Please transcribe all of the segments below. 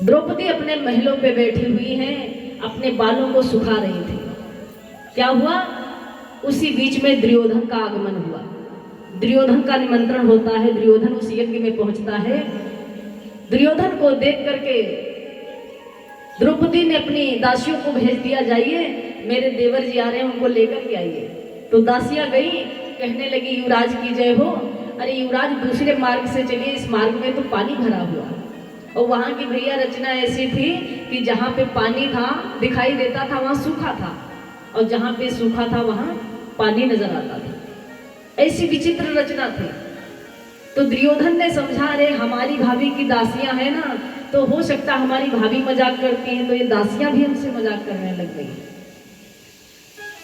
द्रौपदी अपने महलों पे बैठी हुई हैं, अपने बालों को सुखा रही थी। क्या हुआ? उसी बीच में दुर्योधन का आगमन हुआ। दुर्योधन का निमंत्रण होता है, दुर्योधन उस यज्ञ में पहुंचता है। दुर्योधन को देख करके द्रौपदी ने अपनी दासियों को भेज दिया, जाइए मेरे देवर जी आ रहे हैं, उनको लेकर के आइए। तो दासियां गई, कहने लगी युवराज की जय हो। अरे युवराज दूसरे मार्ग से चलिए, इस मार्ग में तो पानी भरा हुआ। और वहां की भैया रचना ऐसी थी कि जहाँ पे पानी था दिखाई देता था वहां सूखा था, और जहाँ पे सूखा था वहां पानी नजर आता था। ऐसी विचित्र रचना थी। तो दुर्योधन ने समझा, अरे हमारी भाभी की दासियां हैं ना, तो हो सकता हमारी भाभी मजाक करती हैं, तो ये दासियां भी हमसे मजाक करने लग गई।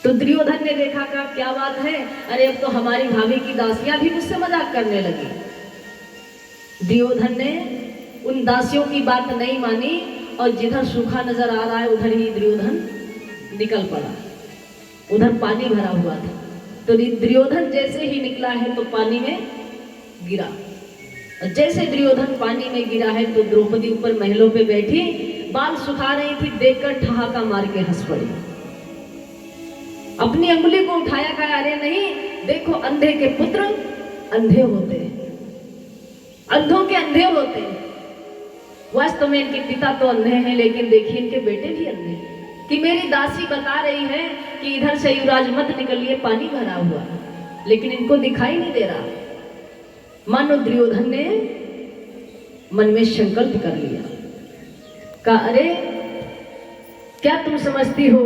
तो दुर्योधन ने देखा का क्या बात है, अरे अब तो हमारी भाभी की दासियां भी मुझसे मजाक करने लगी। दुर्योधन ने उन दासियों की बात नहीं मानी, और जिधर सूखा नजर आ रहा है उधर ही दुर्योधन निकल पड़ा। उधर पानी भरा हुआ था, तो दुर्योधन जैसे ही निकला है तो पानी में गिरा। और जैसे दुर्योधन पानी में गिरा है तो द्रौपदी ऊपर महलों पे बैठी बाल सुखा रही थी, देखकर ठहाका मार के हंस पड़ी। अपनी अंगुली को उठाया, कहा अरे नहीं, देखो अंधे के पुत्र अंधे होते हैं, अंधों के अंधे होते हैं। वास्तव में इनके पिता तो अंधे हैं, लेकिन देखिए इनके बेटे भी अंधे हैं। कि मेरी दासी बता रही है कि इधर से युवराज मत निकलिए, पानी भरा हुआ, लेकिन इनको दिखाई नहीं दे रहा। मानो दुर्योधन ने मन में संकल्प कर लिया, कहा अरे क्या तुम समझती हो,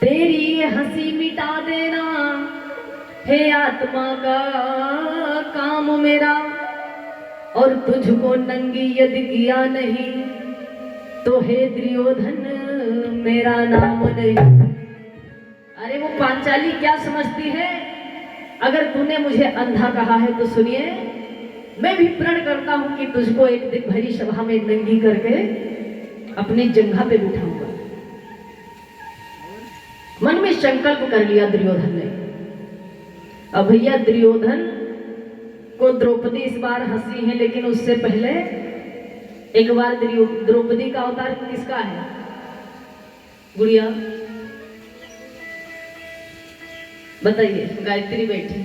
तेरी हंसी मिटा देना हे आत्मा का काम मेरा, और तुझको नंगी यदि किया नहीं तो हे दुर्योधन मेरा नाम नहीं। अरे वो पांचाली क्या समझती है, अगर तूने मुझे अंधा कहा है तो सुनिए, मैं भी प्रण करता हूं कि तुझको एक दिन भरी सभा में नंगी करके अपनी जंघा पे बिठाऊंगा। मन में संकल्प कर लिया दुर्योधन ने। अब भैया दुर्योधन को द्रौपदी इस बार हंसी है, लेकिन उससे पहले एक बार द्रौपदी का अवतार किसका है? गुड़िया बताइए। गायत्री बैठी,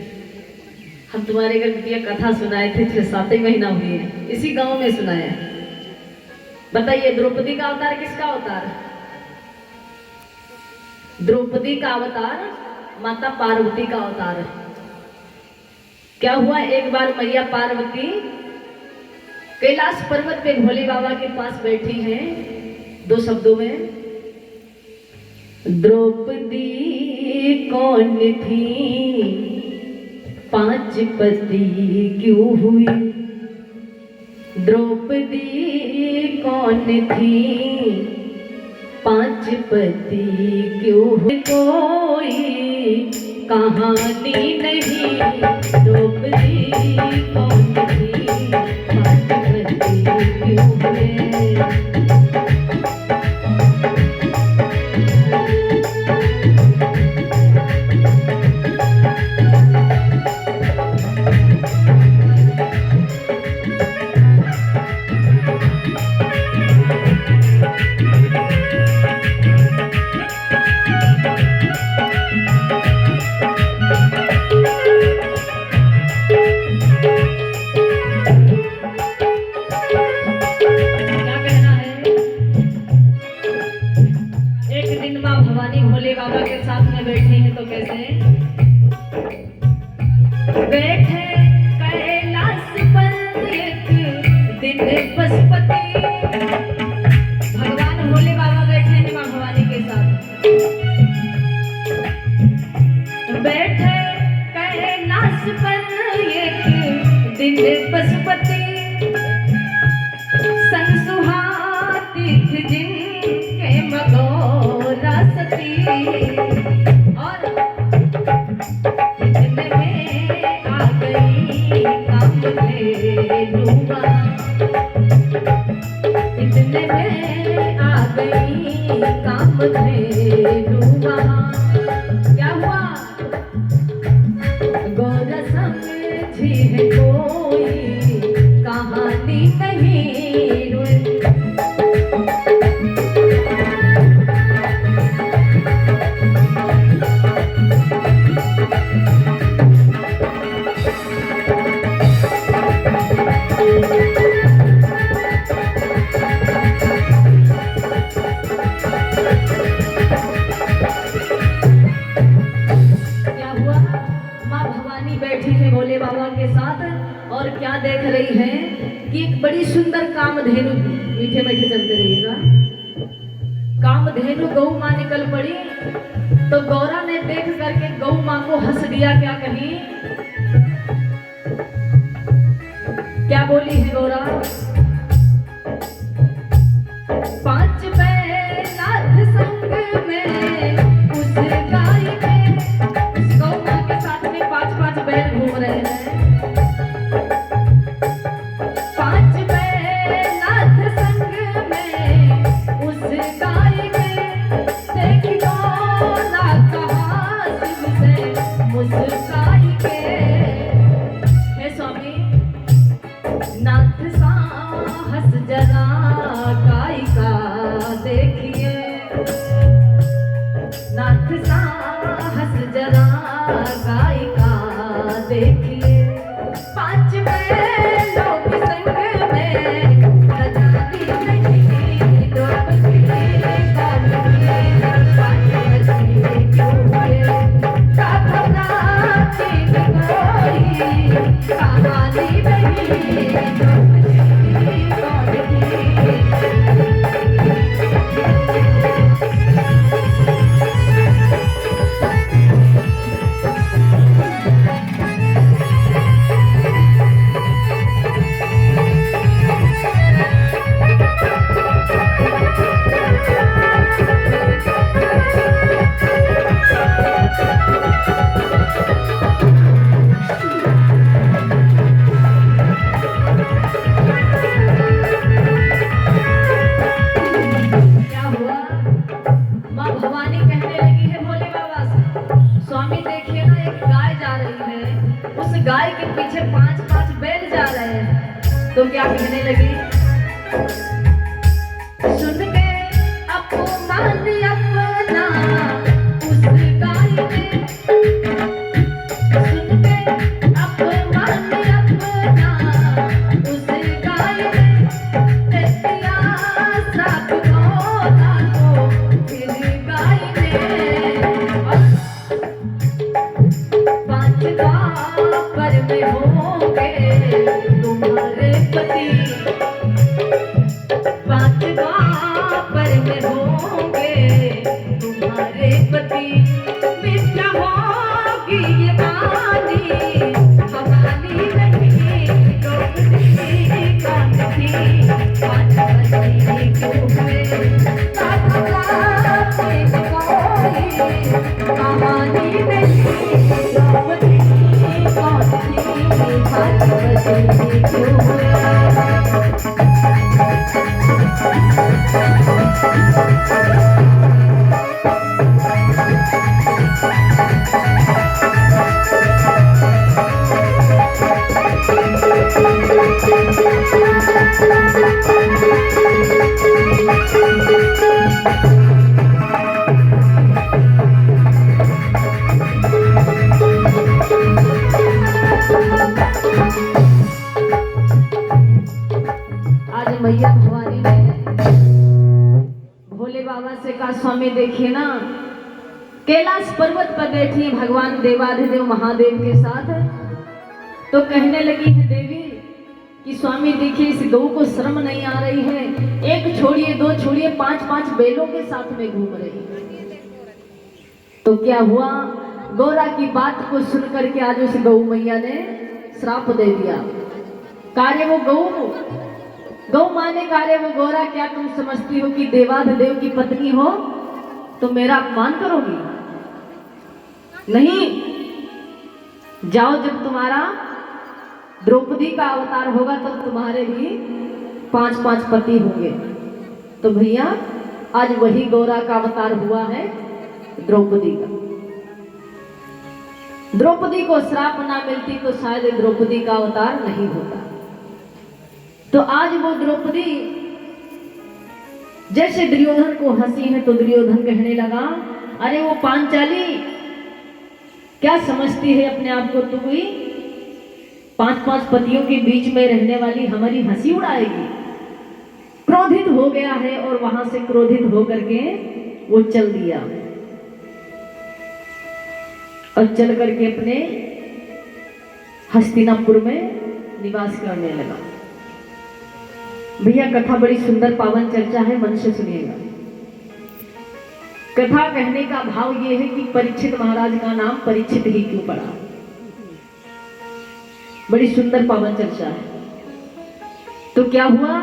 हम तुम्हारे घर बिटिया कथा सुनाए थे, 6-7 महीना हुए हैं, इसी गांव में सुनाया। बताइए द्रौपदी का अवतार किसका अवतार? द्रौपदी का अवतार माता पार्वती का अवतार है। क्या हुआ, एक बार मैया पार्वती कैलाश पर्वत पे भोले बाबा के पास बैठी हैं। 2 शब्दों में, द्रौपदी कौन थी, 5 पति क्यों हुई, द्रौपदी कौन थी, 5 पति क्यों हुई, कोई कहानी नहीं, द्रौपदी कौन थी, 5 पति क्यों हुए। भोले बाबा के साथ में बैठे हैं तो कैसे बैठे कैलाश पर एक दिन पशुपति, भगवान भोले बाबा बैठे हैं मां भवानी के साथ। बैठे कैलाश पर एक दिन पशुपति, संसुहातीथ जिनके मगोरा सती, और इतने में आ गई कामधेनु, इतने में आ गई कामधेनु। क्या हुआ, गौर समझी है कोई कहानी नहीं, देख रही है कि एक बड़ी सुंदर कामधेनु, मीठे मीठे चलते रहिएगा, कामधेनु गौ माँ निकल पड़ी। तो गौरा ने देख करके गौ माँ को हंस दिया। क्या कही, क्या बोली है गौरा, पांच बैनाथ संग में उस गाय में, उस गौ माँ के साथ में 5-5 बैल घूम रहे हैं। पांच बैनाथ संग में उस गाय में, देखी गौरा कहा शिव से मुस्काई के, हे स्वामी नाथ साहस जरा गाय का देखिए, नाथ साहस जरा गाय का देखिए। 5 बैलों के संग में नचाती नहीं द्रौपदी कौन की, 5 बजे क्यों हुए का घबराती कोई कहानी नहीं द्रौपदी कौन की। गाय के पीछे 5-5 बैल जा रहे हैं। तो क्या कहने लगी, सुन के अपमान अपना उस गाय ने, सुन के अपमान अपना उस गाय ने, तेरा साथ होना तो फिर गाय ने। 5 पर में होंगे तुम्हारे पति, 5 पर में होंगे तुम्हारे पति, मिथ्या होगी ये कहानी कहानी नहीं द्रौपदी कौन थी, 5 बजे क्यों हुए कहानी नहीं द्रौपदी कौन थी, 5 बजे क्यों हुए। मैया भवानी ने भोले बाबा से कहा, स्वामी देखिए ना, कैलाश पर्वत पर बैठी भगवान देवाधिदेव महादेव के साथ। तो कहने लगी है देवी कि स्वामी देखिए इस गौ को शर्म नहीं आ रही है, 1 छोड़िए 2 छोड़िए 5-5 बैलों के साथ में घूम रही है। तो क्या हुआ, गौरा की बात को सुन करके आज उस गौ मैया ने श्राप दे दिया। कार्य वो गौ माँ ने कहा, वो गौरा क्या तुम समझती हो कि देवाधिदेव की पत्नी हो तो मेरा अपमान करोगी? नहीं, जाओ, जब तुम्हारा द्रौपदी का अवतार होगा तब तुम्हारे भी 5-5 पति होंगे। तो भैया आज वही गौरा का अवतार हुआ है द्रौपदी का। द्रौपदी को श्राप ना मिलती तो शायद द्रौपदी का अवतार नहीं होता। तो आज वो द्रौपदी जैसे दुर्योधन को हंसी है तो दुर्योधन कहने लगा, अरे वो पांचाली क्या समझती है अपने आप को, तू भी 5-5 पतियों के बीच में रहने वाली हमारी हंसी उड़ाएगी। क्रोधित हो गया है और वहां से क्रोधित होकर के वो चल दिया और चल करके अपने हस्तिनापुर में निवास करने लगा। भैया कथा बड़ी सुंदर पावन चर्चा है, मन से सुनिएगा। कथा कहने का भाव यह है कि परीक्षित महाराज का नाम परीक्षित ही क्यों पड़ा। बड़ी सुंदर पावन चर्चा है। तो क्या हुआ,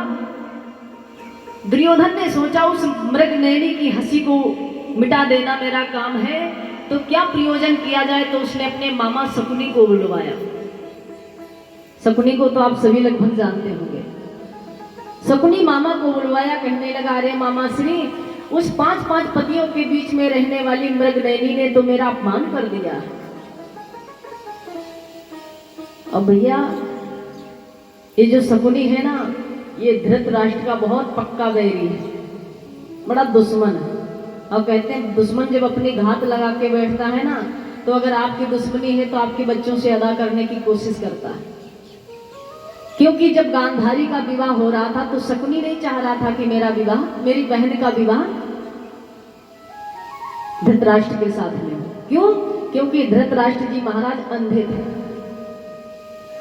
दुर्योधन ने सोचा उस मृगनयनी की हंसी को मिटा देना मेरा काम है, तो क्या प्रयोजन किया जाए। तो उसने अपने मामा शकुनी को बुलवाया। शकुनी को तो आप सभी लगभग जानते होंगे। शकुनी मामा को बुलवाया, कहने लगा, अरे मामा श्री, उस 5 पतियों के बीच में रहने वाली मृगनयनी ने तो मेरा अपमान कर दिया। अब भैया ये जो शकुनी है ना, ये धृतराष्ट्र का बहुत पक्का वैरी है, बड़ा दुश्मन है। और कहते हैं दुश्मन जब अपनी घात लगा के बैठता है ना, तो अगर आपकी दुश्मनी है तो आपके बच्चों से अदा करने की कोशिश करता है। क्योंकि जब गांधारी का विवाह हो रहा था तो शकुनी नहीं चाह रहा था कि मेरा विवाह, मेरी बहन का विवाह धृतराष्ट्र के साथ में हो। क्यों? क्योंकि धृतराष्ट्र जी महाराज अंधे थे।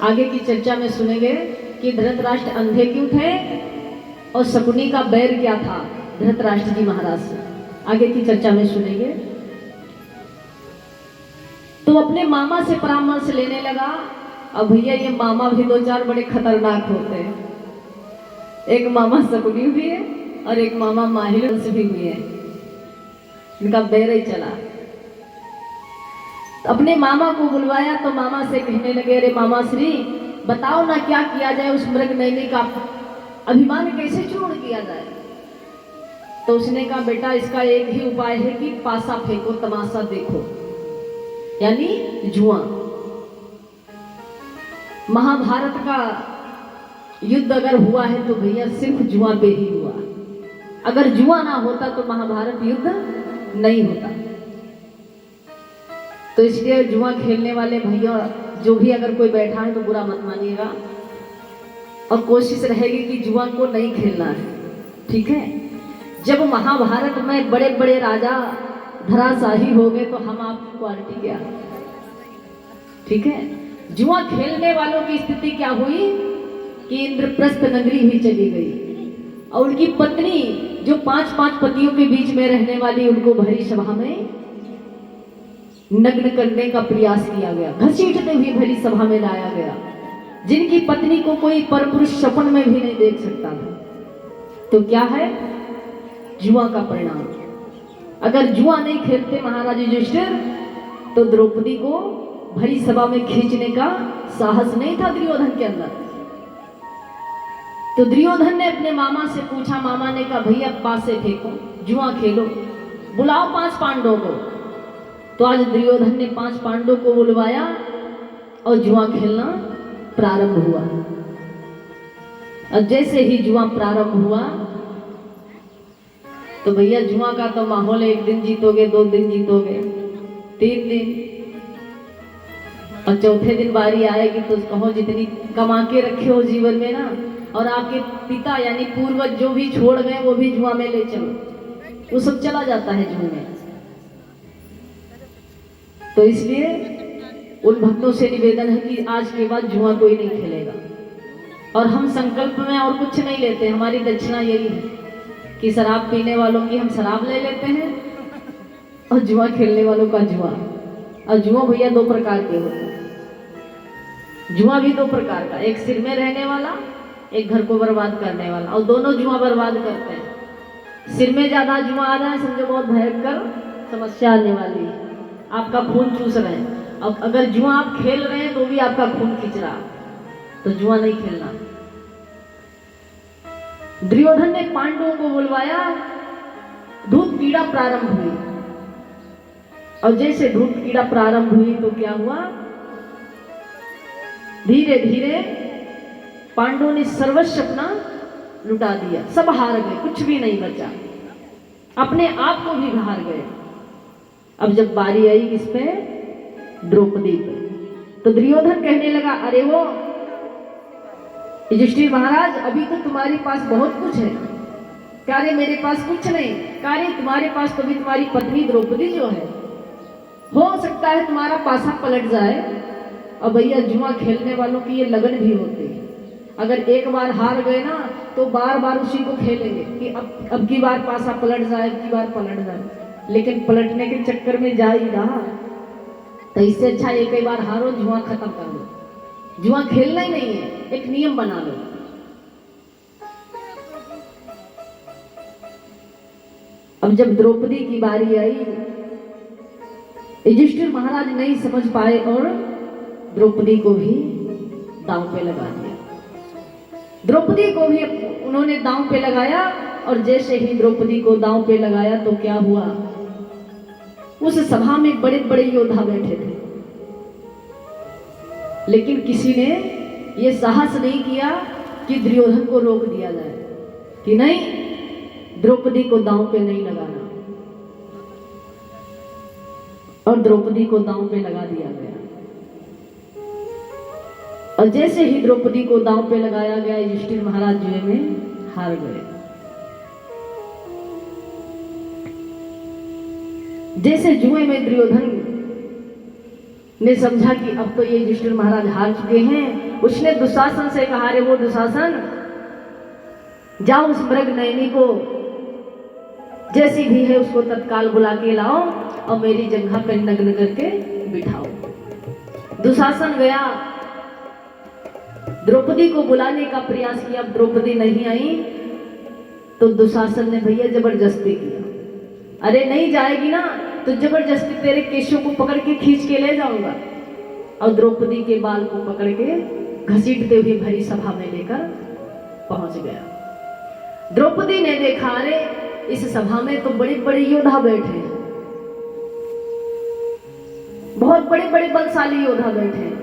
आगे की चर्चा में सुनेंगे कि धृतराष्ट्र अंधे क्यों थे और शकुनी का बैर क्या था धृतराष्ट्र जी महाराज से। आगे की चर्चा में सुनेंगे। तो अपने मामा से परामर्श लेने लगा। अब भैया ये मामा भी 2-4 बड़े खतरनाक होते हैं। एक मामा शकुनी भी है और एक मामा माहिल भी हुई है, इनका बैर ही चला। अपने मामा को बुलवाया तो मामा से कहने लगे, अरे मामा श्री, बताओ ना क्या किया जाए, उस मृगनयनी का अभिमान कैसे चूर्ण किया जाए। तो उसने कहा, बेटा इसका एक ही उपाय है कि पासा फेंको, तमाशा देखो, यानी जुआ। महाभारत का युद्ध अगर हुआ है तो भैया सिर्फ जुआ पे ही हुआ। अगर जुआ ना होता तो महाभारत युद्ध नहीं होता। तो इसलिए जुआ खेलने वाले भैया जो भी अगर कोई बैठा है तो बुरा मत मानिएगा, और कोशिश रहेगी कि जुआ को नहीं खेलना है, ठीक है। जब महाभारत में बड़े बड़े राजा धराशाही हो गए तो हम आपकी क्वालिटी क्या, ठीक है। जुआ खेलने वालों की स्थिति क्या हुई कि इंद्रप्रस्थ नगरी ही चली गई और उनकी पत्नी जो 5 पतियों के बीच में रहने वाली, उनको भरी सभा में नग्न करने का प्रयास किया गया, घसीटते हुए भरी सभा में लाया गया, जिनकी पत्नी को कोई परपुरुष सपन में भी नहीं देख सकता था। तो क्या है, जुआ का परिणाम। अगर जुआ नहीं खेलते महाराज युधिष्ठिर तो द्रौपदी को भरी सभा में खींचने का साहस नहीं था दुर्योधन के अंदर। तो दुर्योधन ने अपने मामा से पूछा, मामा ने कहा, भैया पासे फेंको, जुआ खेलो, बुलाओ 5 पांडवों को। तो आज दुर्योधन ने 5 पांडवों को बुलवाया और जुआ खेलना प्रारंभ हुआ। और जैसे ही जुआ प्रारंभ हुआ तो भैया जुआ का तो माहौल, 1 दिन जीतोगे, 2 दिन जीतोगे, 3 दिन, और चौथे दिन बारी आएगी तो कहो जितनी कमा के रखे हो जीवन में ना, और आपके पिता यानी पूर्वज जो भी छोड़ गए वो भी जुआ में ले चलो, वो सब चला जाता है जुए में। तो इसलिए उन भक्तों से निवेदन है कि आज के बाद जुआ कोई नहीं खेलेगा। और हम संकल्प में और कुछ नहीं लेते, हमारी दक्षिणा यही है कि शराब पीने वालों की हम शराब ले लेते हैं और जुआ खेलने वालों का जुआ। और जुआ भैया 2 प्रकार के होते हैं। जुआ भी 2 प्रकार का, एक सिर में रहने वाला, एक घर को बर्बाद करने वाला, और दोनों जुआ बर्बाद करते हैं। सिर में ज्यादा जुआ आ रहा है, समझो बहुत भयंकर समस्या आने वाली है, आपका खून चूस रहे हैं। अब अगर जुआ आप खेल रहे हैं तो भी आपका खून खींच रहा, तो जुआ नहीं खेलना। दुर्योधन ने पांडवों को बुलवाया, धूप पीड़ा प्रारंभ हुई, और जैसे धूप पीड़ा प्रारंभ हुई तो क्या हुआ, धीरे धीरे पांडवों ने सर्वस्व अपना लुटा दिया, सब हार गए, कुछ भी नहीं बचा, अपने आप को भी हार गए। अब जब बारी आई किस पे, द्रौपदी पे, तो दुर्योधन कहने लगा, अरे वो युधिष्ठिर महाराज, अभी तो तुम्हारे पास बहुत कुछ है। क्या रे, मेरे पास कुछ नहीं। क्या रे, तुम्हारे पास तो भी तुम्हारी पत्नी द्रौपदी जो है, हो सकता है तुम्हारा पासा पलट जाए और भैया जुआ खेलने वालों की ये लगन भी होती है। अगर एक बार हार गए ना तो बार बार उसी को खेलेंगे कि अब की बार पासा पलट जाए, अब की बार पलट जाए। लेकिन पलटने के चक्कर में जा ही रहा, तो इससे अच्छा एक ही बार हारो, जुआ खत्म कर दो। जुआ खेलना ही नहीं है, एक नियम बना लो। अब जब द्रौपदी की बारी आई, युधिष्ठिर महाराज नहीं समझ पाए और द्रौपदी को भी दांव पे लगा दिया। द्रौपदी को भी उन्होंने दांव पे लगाया, और जैसे ही द्रौपदी को दांव पे लगाया तो क्या हुआ, उस सभा में बड़े बड़े योद्धा बैठे थे, लेकिन किसी ने यह साहस नहीं किया कि दुर्योधन को रोक दिया जाए कि नहीं, द्रौपदी को दांव पे नहीं लगाना। और द्रौपदी को दांव पे लगा दिया गया। और जैसे ही द्रौपदी को दांव पे लगाया गया, युधिष्ठिर महाराज जुए में हार गए। जैसे जुए में दुर्योधन ने समझा कि अब तो ये युधिष्ठिर महाराज हार चुके हैं, उसने दुशासन से कहा, रे वो दुशासन, जाओ उस मृग नयनी को जैसी भी है उसको तत्काल बुला के लाओ और मेरी जगह पर नग्न करके बिठाओ। दुशासन गया, द्रौपदी को बुलाने का प्रयास किया, द्रौपदी नहीं आई तो दुशासन ने भैया जबरदस्ती किया। अरे नहीं जाएगी ना तो जबरदस्ती तेरे केशों को पकड़ के खींच के ले जाऊंगा। और द्रौपदी के बाल को पकड़ के घसीटते हुए भरी सभा में लेकर पहुंच गया। द्रौपदी ने देखा, अरे इस सभा में तो बड़े बड़े योद्धा बैठे हैं, बहुत बड़े बड़े बलशाली योद्धा बैठे हैं,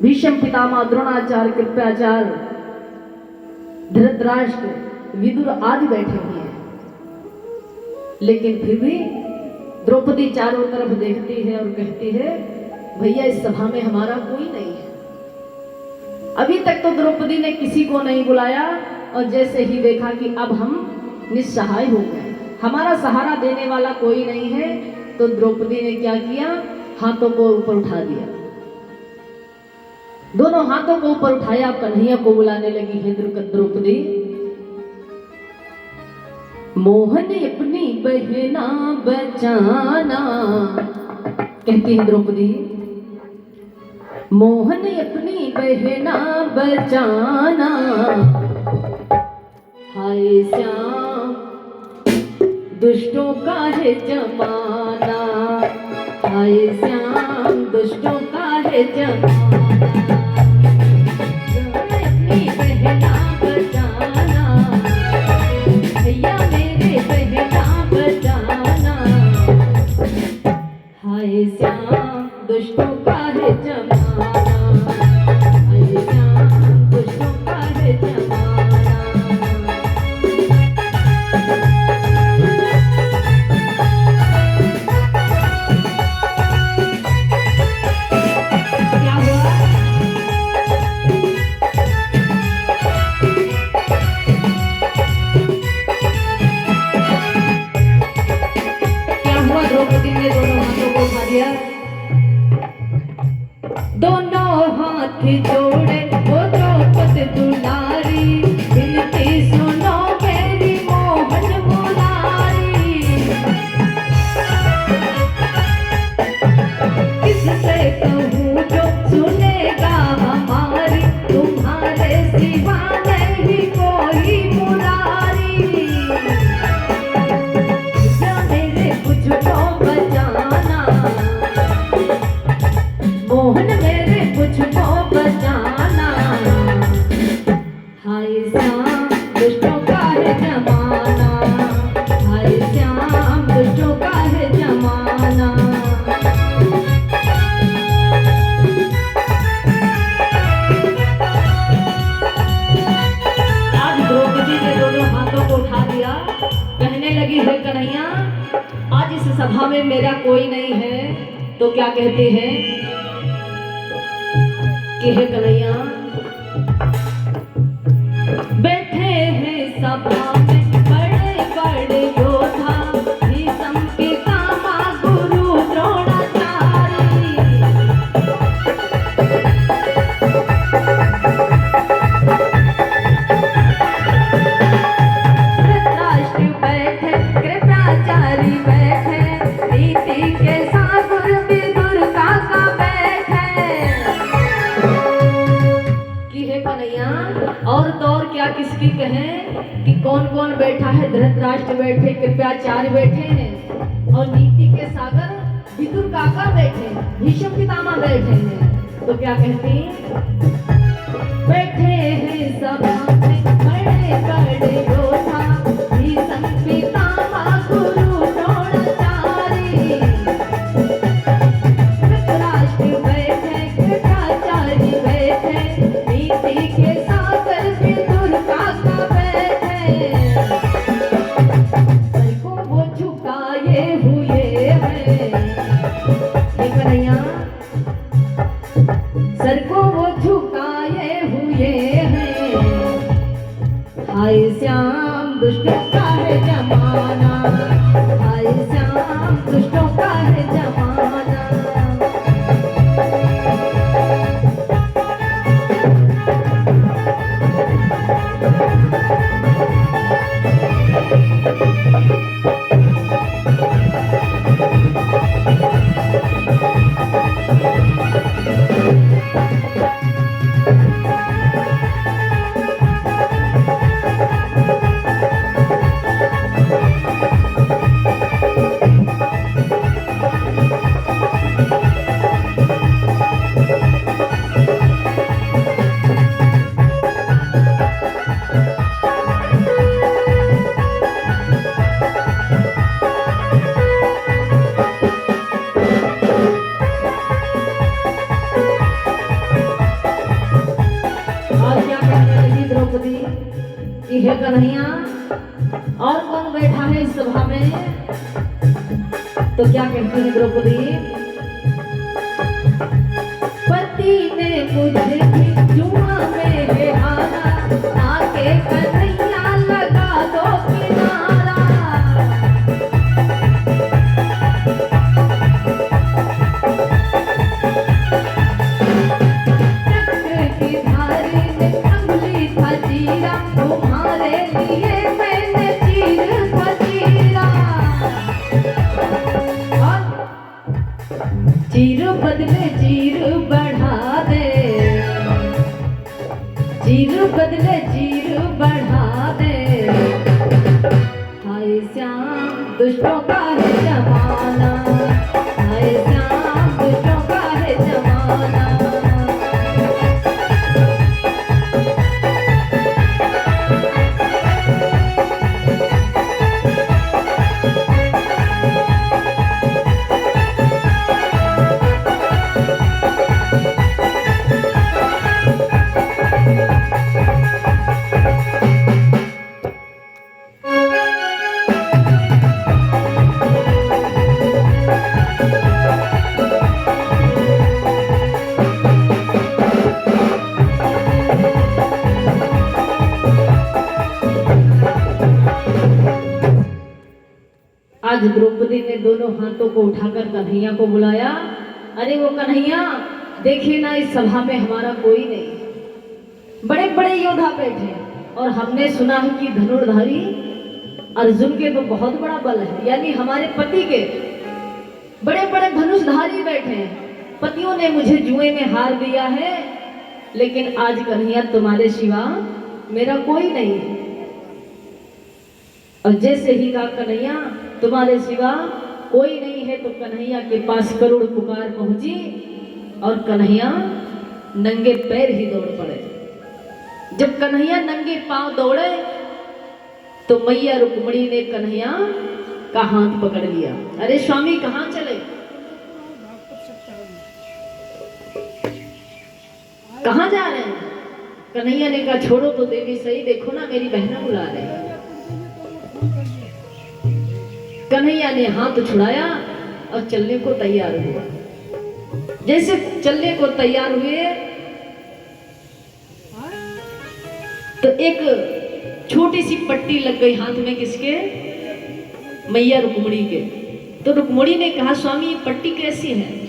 भीष्म पितामह, द्रोणाचार्य, कृपाचार्य, धृतराष्ट्र, विदुर आदि बैठे हुए हैं। लेकिन फिर भी द्रौपदी चारों तरफ देखती है और कहती है, भैया इस सभा में हमारा कोई नहीं है। अभी तक तो द्रौपदी ने किसी को नहीं बुलाया, और जैसे ही देखा कि अब हम निस्सहाय हो गए, हमारा सहारा देने वाला कोई नहीं है, तो द्रौपदी ने क्या किया, हाथों को ऊपर उठा दिया। दोनों हाथों को ऊपर उठाया, कन्हैया को बुलाने लगी है द्रौपदी। मोहन अपनी बहना बचाना, कहती है द्रौपदी, मोहन अपनी बहना बचाना, हाय श्याम दुष्टों का है जमाना, हाय श्याम दुष्टों का है जमाना, अपनी बहना बचाना, भैया मेरे बहना बचाना, हाय श्याम दुष्टों का है जमाना, हाय श्याम दुष्टों का है जमाना। दोनों हाथ जोड़े वो द्रौपदी दुलारी, विनती सुनो मेरी मोहन मुरारी, किससे कहूँ जो सुनेगा हमारी, तुम्हारे सिवा नहीं कोई मुरारी, जा मेरे मुझको बचाना, मोहन मेरे मुझको बचाना, हाय श्याम दुष्टों का है जमाना, हाय श्याम दुष्टों का है जमाना। आज द्रौपदी ने दोनों हाथों को उठा दिया, कहने लगी है कन्हैया, आज इस सभा में मेरा कोई नहीं है, तो क्या कहते हैं कि है कन्हैया, बैठे हैं सभा में बड़े बड़े योद्धा, भीष्म पितामह गुरु द्रोणाचार्य, और तो और क्या किसकी कहें कि कौन कौन बैठा है। धृतराष्ट्र बैठे, कृपाचार्य बैठे हैं और नीति के सागर विदुर काका बैठे, भीष्म पितामह बैठे हैं। तो क्या कहती बैठे हैं सभा में बड़े बड़े योद्धा, भीष्म पितामह गुरु द्रोणाचार्य। धृतराष्ट्र बैठे, कृपाचार्य बैठे, नीति के सागर विदुर काका बैठे। सर को वो झुकाए हुए हैं, ये कन्हैया सर को वो झुकाए हुए हैं। हाय श्याम दुष्टों का है जमाना, हाय श्याम दुष्टों का है जमाना। कि हे कन्हैया और कौन बैठा है इस सभा में। तो क्या कहती है द्रौपदी, पति ने मुझे भी जुआ में बेहारा, आके कन्हैया लगा दो किनारा। चक्र की धारी ने अंगुली खजीरा, तुम्हारे लिए मैंने चीर खजीरा। चीर बदले चीर बढ़ा दे, चीर बदले चीर बढ़ा दे। हाय श्याम दुष्टों का है जमाना, हाय श्याम दुष्टों का है जमाना। आज द्रौपदी ने दोनों हाथों को उठाकर कन्हैया को बुलाया। अरे वो कन्हैया देखिए ना, इस सभा में हमारा कोई नहीं, बड़े बड़े योद्धा बैठे और हमने सुना है कि धनुर्धारी अर्जुन के तो बहुत बड़ा बल है, यानी हमारे पति के बड़े बड़े धनुषधारी बैठे हैं। पतियों ने मुझे जुए में हार दिया है, लेकिन आज कन्हैया तुम्हारे सिवा मेरा कोई नहीं है। और जैसे ही कहा कन्हैया तुम्हारे सिवा कोई नहीं है, तो कन्हैया के पास करुण पुकार पहुंची और कन्हैया नंगे पैर ही दौड़ पड़े। जब कन्हैया नंगे पांव दौड़े तो मैया रुक्मणी ने कन्हैया का हाथ पकड़ लिया। अरे स्वामी कहाँ चले, कहाँ जा रहे हैं? कन्हैया ने कहा छोड़ो तो देवी सही, देखो ना मेरी बहना बुला रहे हैं। कन्हैया ने हाथ छुड़ाया और चलने को तैयार हुआ। जैसे चलने को तैयार हुए तो एक छोटी सी पट्टी लग गई हाथ में, किसके? मैया रुक्मणी के। तो रुक्मणी ने कहा स्वामी ये पट्टी कैसी है?